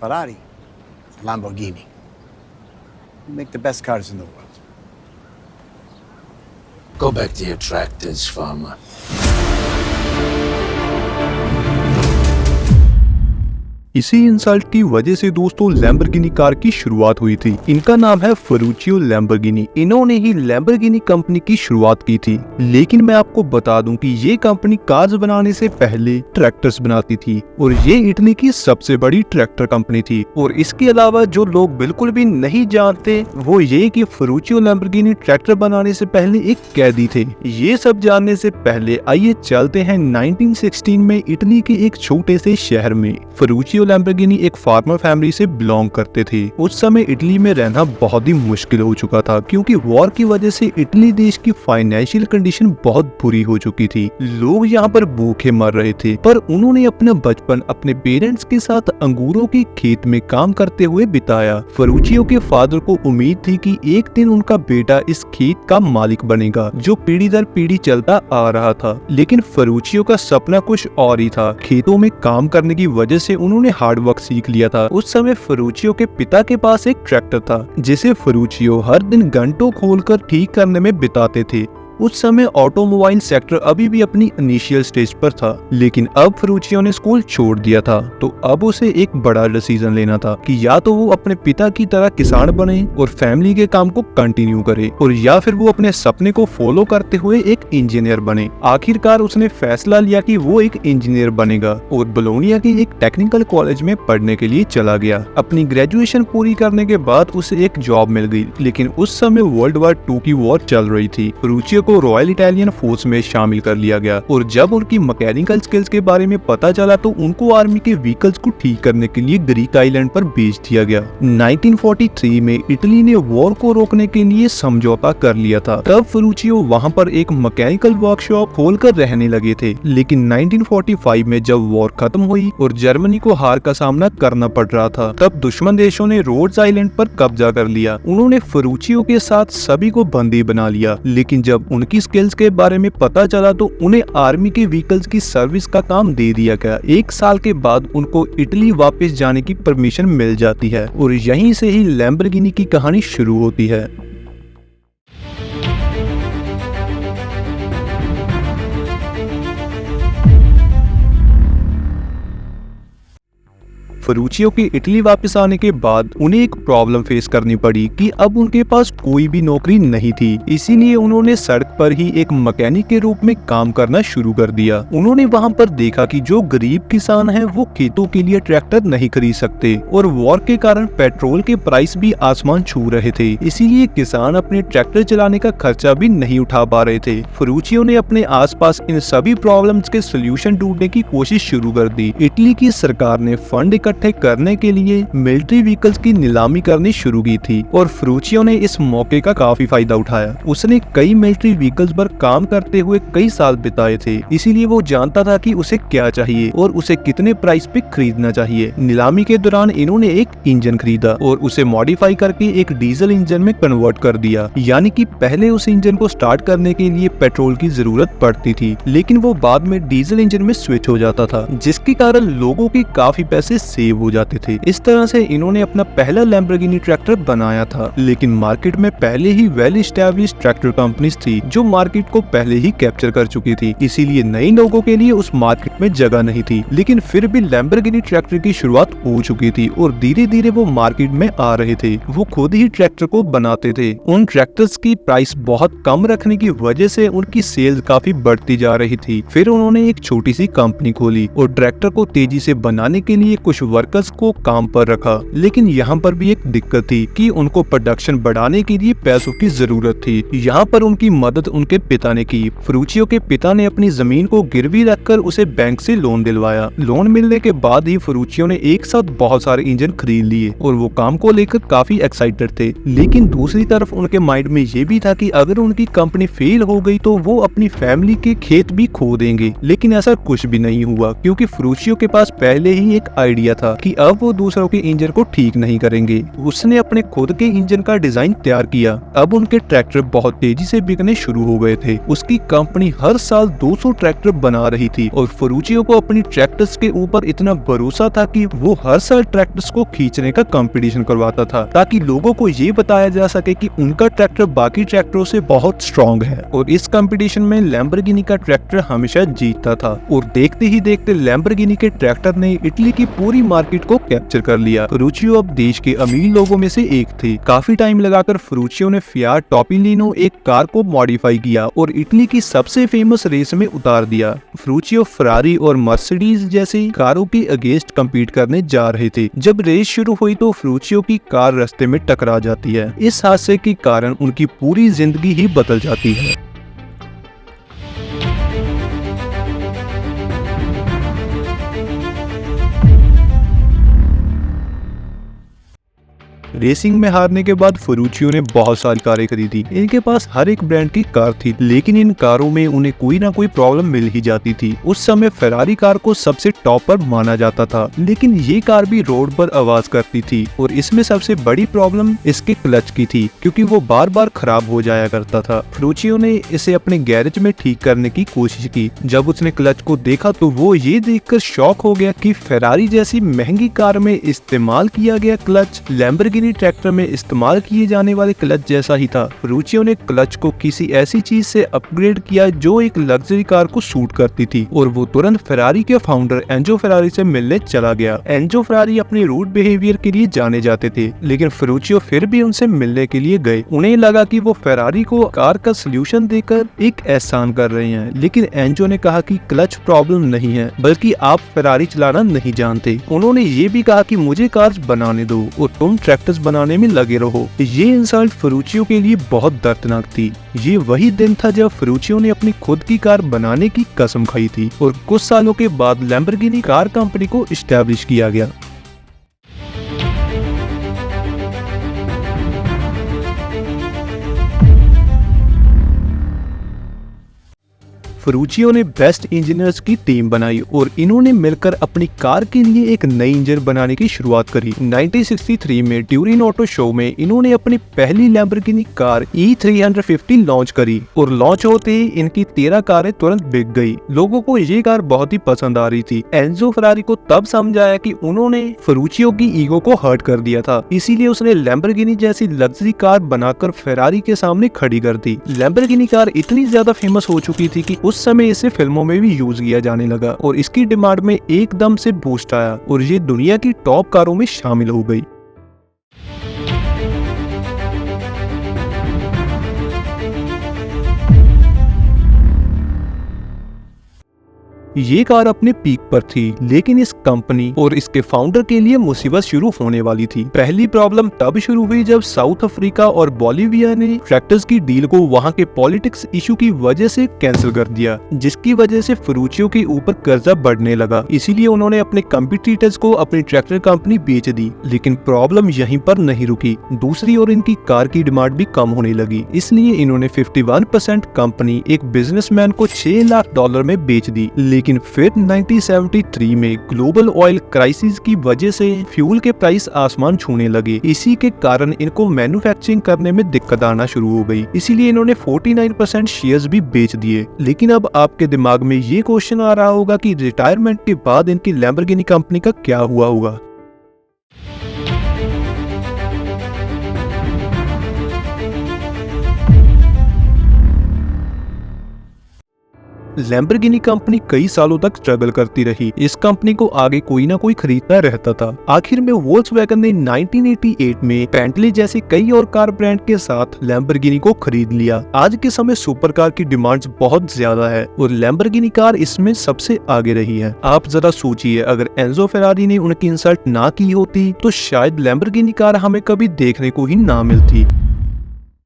Ferrari, Lamborghini. You make the best cars in the world. Go back to your tractors, farmer. इसी insult की वजह से दोस्तों Lamborghini car की शुरुआत हुई थी। इनका नाम है फेरुचियो लैम्बोर्गिनी। इन्होंने ही लैम्बोर्गिनी कंपनी की शुरुआत की थी। लेकिन मैं आपको बता दूं कि ये कंपनी कार्स बनाने से पहले ट्रैक्टर्स बनाती थी और ये इटली की सबसे बड़ी ट्रैक्टर कंपनी थी। और इसके अलावा जो लोग बिल्कुल भी नहीं जानते वो ये कि फेरुचियो लैम्बोर्गिनी ट्रैक्टर बनाने से पहले एक कैदी थे। ये सब जानने से पहले आइए चलते हैं 1916 में इटली के एक छोटे से शहर में। फेरुचियो लैम्बोर्गिनी एक फार्मर फैमिली से बिलोंग करते थे। उस समय इटली में रहना बहुत ही मुश्किल हो चुका था क्योंकि वॉर की वजह से इटली देश की फाइनेंशियल कंडीशन बहुत बुरी हो चुकी थी। लोग यहाँ पर भूखे मर रहे थे, पर उन्होंने अपना बचपन अपने पेरेंट्स के साथ अंगूरों के खेत में काम करते हुए बिताया। फेरुचियो के फादर को उम्मीद थी कि एक दिन उनका बेटा इस खेत का मालिक बनेगा जो पीढ़ी दर पीढ़ी चलता आ रहा था। लेकिन फेरुचियो का सपना कुछ और ही था। खेतों में काम करने की वजह से उन्होंने हार्ड वर्क सीख लिया था। उस समय फेरुचियो के पिता के पास एक ट्रैक्टर था जिसे फेरुचियो हर दिन घंटों खोलकर ठीक करने में बिताते थे। उस समय ऑटोमोबाइल सेक्टर अभी भी अपनी इनिशियल स्टेज पर था, लेकिन अब फेरुचियो ने स्कूल छोड़ दिया था। तो अब उसे एक बड़ा डिसीजन लेना था कि या तो वो अपने पिता की तरह किसान बने और फैमिली के काम को कंटिन्यू करे, और या फिर वो अपने सपने को फॉलो करते हुए एक इंजीनियर बने। आखिरकार उसने फैसला लिया कि वो एक इंजीनियर बनेगा और बोलोनिया के एक टेक्निकल कॉलेज में पढ़ने के लिए चला गया। अपनी ग्रेजुएशन पूरी करने के बाद उसे एक जॉब मिल गई, लेकिन उस समय वर्ल्ड वॉर 2 की वॉर चल रही थी। फेरुचियो को रॉयल इटालियन फोर्स में शामिल कर लिया गया और जब उनकी मैकेनिकल स्किल्स के बारे में पता चला तो उनको आर्मी के व्हीकल्स को ठीक करने के लिए ग्रीक आइलैंड पर भेज दिया गया। 1943 में इटली ने वॉर को रोकने के लिए समझौता कर लिया था। तब फेरुचियो वहां पर एक मैकेनिकल वर्कशॉप खोलकर रहने लगे थे। लेकिन 1945 में जब वॉर खत्म हुई और जर्मनी को हार का सामना करना पड़ रहा था, तब दुश्मन देशों ने रोड्स आइलैंड पर कब्जा कर लिया। उन्होंने फेरुचियो के साथ सभी को बंदी बना लिया। लेकिन जब उनकी स्किल्स के बारे में पता चला तो उन्हें आर्मी के व्हीकल्स की सर्विस का काम दे दिया गया। 1 साल के बाद उनको इटली वापस जाने की परमिशन मिल जाती है और यहीं से ही लैम्बोर्गिनी की कहानी शुरू होती है। फेरुचियो के इटली वापस आने के बाद उन्हें एक प्रॉब्लम फेस करनी पड़ी कि अब उनके पास कोई भी नौकरी नहीं थी। इसीलिए उन्होंने सड़क पर ही एक मैकेनिक के रूप में काम करना शुरू कर दिया। उन्होंने वहां पर देखा कि जो गरीब किसान हैं वो खेतों के लिए ट्रैक्टर नहीं खरीद सकते और वॉर के कारण पेट्रोल के प्राइस भी आसमान छू रहे थे। इसीलिए किसान अपने ट्रैक्टर चलाने का खर्चा भी नहीं उठा पा रहे थे। फेरुचियो ने अपने आसपास इन सभी प्रॉब्लम्स के सोल्यूशन ढूंढने की कोशिश शुरू कर दी। इटली की सरकार ने फंड इकट्ठे करने के लिए मिलिट्री व्हीकल्स की नीलामी करनी शुरू की थी और फेरुचियो ने इस मौके का काफी फायदा उठाया। उसने कई मिलिट्री व्हीकल्स पर काम करते हुए कई साल बिताए थे, इसीलिए वो जानता था कि उसे क्या चाहिए और उसे कितने प्राइस पे खरीदना चाहिए। नीलामी के दौरान इन्होंने एक इंजन खरीदा और उसे मॉडिफाई करके एक डीजल इंजन में कन्वर्ट कर दिया। यानी कि पहले उस इंजन को स्टार्ट करने के लिए पेट्रोल की जरूरत पड़ती थी, लेकिन वो बाद में डीजल इंजन में स्विच हो जाता था, जिसके कारण लोगों के काफी पैसे सेव हो जाते थे। इस तरह से इन्होंने अपना पहला लैम्बोर्गिनी ट्रैक्टर बनाया था। लेकिन मार्केट में पहले ही वेल एस्टैब्लिश्ड ट्रैक्टर कंपनीज थी जो मार्केट को पहले ही कैप्चर कर चुकी थी, इसीलिए नए लोगों के लिए उस मार्केट में जगह नहीं थी। लेकिन फिर भी लैम्बोर्गिनी ट्रैक्टर की शुरुआत हो चुकी थी और धीरे धीरे वो मार्केट में आ रहे थे। वो खुद ही ट्रैक्टर को बनाते थे। उन ट्रैक्टर्स की प्राइस बहुत कम रखने की वजह से उनकी सेल्स काफी बढ़ती जा रही थी। फिर उन्होंने एक छोटी सी कंपनी खोली और ट्रैक्टर को तेजी से बनाने के लिए कुछ वर्कर्स को काम पर रखा। लेकिन यहाँ पर भी एक दिक्कत थी कि उनको प्रोडक्शन बढ़ाने के लिए पैसों की जरूरत थी। यहाँ पर उनकी मदद उनके पिता ने की। फेरुचियो के पिता ने अपनी जमीन को गिरवी रखकर उसे बैंक से लोन दिलवाया। लोन मिलने के बाद ही फेरुचियो ने एक साथ बहुत सारे इंजन खरीद लिए और वो काम को लेकर काफी एक्साइटेड थे। लेकिन दूसरी तरफ उनके माइंड में ये भी था कि अगर उनकी कंपनी फेल हो गई तो वो अपनी फैमिली के खेत भी खो देंगे। लेकिन ऐसा कुछ भी नहीं हुआ क्योंकि फेरुचियो के पास पहले ही एक आइडिया था कि अब वो दूसरों के इंजन को ठीक नहीं करेंगे। उसने अपने खुद के इंजन का डिजाइन तैयार किया। अब उनके ट्रैक्टर बहुत तेजी से बिकने शुरू हो गए थे। उसकी कंपनी हर साल 200 ट्रैक्टर बना रही थी और फरूचियो को अपनी ट्रैक्टर्स के ऊपर इतना भरोसा था कि वो हर साल ट्रैक्टर्स को खींचने का कंपटीशन करवाता था, ताकि लोगों को ये बताया जा सके कि उनका ट्रैक्टर बाकी ट्रैक्टरों से बहुत स्ट्रॉन्ग है। और इस कंपटीशन में लैम्बोर्गिनी का ट्रैक्टर हमेशा जीतता था और देखते ही देखते लैम्बोर्गिनी के ट्रैक्टर ने इटली की पूरी मार्केट को कैप्चर कर लिया। फरूचियो अब देश के अमीर लोगों में से एक थे। काफी टाइम लगाकर फरूचियो ने फियाट टॉपिलिनो एक कार को मॉडिफाई किया और इटली की सबसे फेमस रेस में उतार दिया। फरूचियो फरारी और मर्सिडीज जैसी कारों के अगेंस्ट कम्पीट करने जा रहे थे। जब रेस शुरू हुई तो फरूचियो की कार रास्ते में टकरा जाती है। इस हादसे के कारण उनकी पूरी जिंदगी ही बदल जाती है। रेसिंग में हारने के बाद फरूचियो ने बहुत सारी कारें खरीदी। इनके पास हर एक ब्रांड की कार थी, लेकिन इन कारों में उन्हें कोई ना कोई प्रॉब्लम मिल ही जाती थी। उस समय फेरारी कार को सबसे टॉप पर माना जाता था, लेकिन ये कार भी रोड पर आवाज करती थी और इसमें सबसे बड़ी प्रॉब्लम इसके क्लच की थी, क्योंकि वो बार बार खराब हो जाया करता था। फरूचियो ने इसे अपने गैरेज में ठीक करने की कोशिश की। जब उसने क्लच को देखा तो वो ये देखकर शॉक हो गया कि फेरारी जैसी महंगी कार में इस्तेमाल किया गया क्लच लैम्बोर्गिनी ट्रैक्टर में इस्तेमाल किए जाने वाले क्लच जैसा ही था। फरूचियो ने क्लच को किसी ऐसी चीज से अपग्रेड किया जो एक लग्जरी कार को सूट करती थी और वो तुरंत फेरारी के फाउंडर एंजो फेरारी से मिलने चला गया। एंजो फेरारी अपने रूड बिहेवियर के लिए जाने जाते थे, लेकिन फरूचियो फिर भी उनसे मिलने के लिए गए। उन्हें लगा कि वो फेरारी को कार का सोल्यूशन देकर एक एहसान कर रहे हैं, लेकिन एंजो ने कहा कि क्लच प्रॉब्लम नहीं है, बल्कि आप फेरारी चलाना नहीं जानते। उन्होंने ये भी कहा कि मुझे कार्स बनाने दो और तुम ट्रैक्टर्स बनाने में लगे रहो। ये इंसल्ट फरूचियो के लिए बहुत दर्दनाक थी। ये वही दिन था जब फरूचियो ने अपनी खुद की कार बनाने की कसम खाई थी और कुछ सालों के बाद लैम्बोर्गिनी कार कंपनी को एस्टैब्लिश किया गया। फरूचियो ने बेस्ट इंजीनियर्स की टीम बनाई और इन्होंने मिलकर अपनी कार के लिए एक नई इंजन बनाने की शुरुआत करी। 1963 में ट्यूरिन ऑटो शो में इन्होंने अपनी पहली लैम्बोर्गिनी कार E350 लॉन्च करी और लॉन्च होते ही इनकी 13 कारें तुरंत बिक गई। लोगों को ये कार बहुत ही पसंद आ रही थी। एंजो फेरारी को तब समझ आया कि उन्होंने फरूचियो की ईगो को हर्ट कर दिया था, इसीलिए उसने लैम्बोर्गिनी जैसी लग्जरी कार बनाकर फेरारी के सामने खड़ी कर दी। लैम्बोर्गिनी कार इतनी ज्यादा फेमस हो चुकी थी कि उस समय इसे फिल्मों में भी यूज किया जाने लगा और इसकी डिमांड में एकदम से बूस्ट आया और ये दुनिया की टॉप कारों में शामिल हो गई। ये कार अपने पीक पर थी, लेकिन इस कंपनी और इसके फाउंडर के लिए मुसीबत शुरू होने वाली थी। पहली प्रॉब्लम तब शुरू हुई जब साउथ अफ्रीका और बोलिविया ने ट्रैक्टर्स की डील को वहां के पॉलिटिक्स इशू की वजह से कैंसिल कर दिया, जिसकी वजह से फरूचियो के ऊपर कर्जा बढ़ने लगा। इसीलिए उन्होंने अपने कंपटीटर्स को अपनी ट्रैक्टर कंपनी बेच दी। लेकिन प्रॉब्लम यहीं पर नहीं रुकी। दूसरी ओर इनकी कार की डिमांड भी कम होने लगी, इसलिए इन्होंने 51% कंपनी एक बिजनेसमैन को $6 लाख में बेच दी। लेकिन फिर 1973 में ग्लोबल ऑयल क्राइसिस की वजह से फ्यूल के प्राइस आसमान छूने लगे। इसी के कारण इनको मैन्युफैक्चरिंग करने में दिक्कत आना शुरू हो गई, इसीलिए इन्होंने 49% शेयर्स भी बेच दिए। लेकिन अब आपके दिमाग में ये क्वेश्चन आ रहा होगा कि रिटायरमेंट के बाद इनकी लैम्बोर्गिनी कंपनी का क्या हुआ होगा। लैम्बोर्गिनी कंपनी कई सालों तक स्ट्रगल करती रही। इस कंपनी को आगे कोई ना कोई खरीदता रहता था। आखिर में वोल्क्सवैगन ने 1988 में बेंटली जैसे कई और कार ब्रांड के साथ लैम्बोर्गिनी को खरीद लिया। आज के समय सुपर कार की डिमांड्स बहुत ज्यादा है और लैम्बोर्गिनी कार इसमें सबसे आगे रही है। आप जरा सोचिए, अगर एंजो फेरारी ने उनकी इंसल्ट ना की होती तो शायद लैम्बोर्गिनी कार हमें कभी देखने को ही ना मिलती।